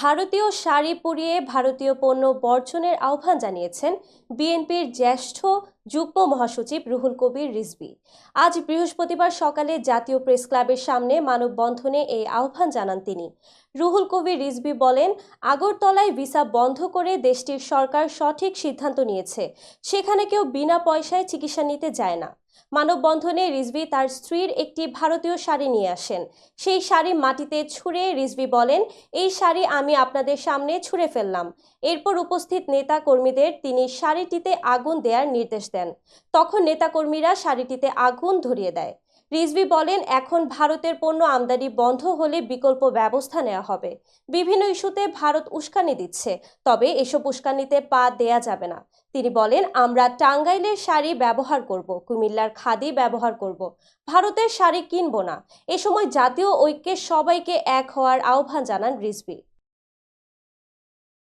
ভারতীয় শাড়ি পরিয়ে ভারতীয় পণ্য বর্জনের আহ্বান জানিয়েছেন বিএনপির জ্যেষ্ঠ যুগ্ম মহাসচিব রুহুল কবির রিজভী। আজ বৃহস্পতিবার সকালে জাতীয় প্রেস ক্লাবের সামনে মানববন্ধনে এই আহ্বান জানান তিনি। রুহুল কবির রিজভী বলেন, আগরতলায় ভিসা বন্ধ করে দেশটির সরকার সঠিক সিদ্ধান্ত নিয়েছে। সেখানে কেউ বিনা পয়সায় চিকিৎসা নিতে যায় না। মানববন্ধনে রিজভী তার স্ত্রীর একটি ভারতীয় শাড়ি নিয়ে আসেন। সেই শাড়ি মাটিতে ছুঁড়ে রিজভী বলেন, এই শাড়ি আমি আপনাদের সামনে ছুঁড়ে ফেললাম। এরপর উপস্থিত নেতা কর্মীদের তিনি শাড়িটিতে আগুন দেওয়ার নির্দেশ দেন। তখন নেতাকর্মীরা শাড়িটিতে আগুন ধরিয়ে দেয়। রিজভী বলেন, এখন ভারতের পণ্য আমদানি বন্ধ হলে বিকল্প ব্যবস্থা নেওয়া হবে। বিভিন্ন ইস্যুতে ভারত উস্কানি দিচ্ছে, তবে এসব উস্কানিতে পা দেয়া যাবে না। তিনি বলেন, আমরা টাঙ্গাইলের শাড়ি ব্যবহার করব, কুমিল্লার খাদি ব্যবহার করব, ভারতের শাড়ি কিনব না। এ সময় জাতীয় ঐক্যে সবাইকে এক হওয়ার আহ্বান জানান রিজভী।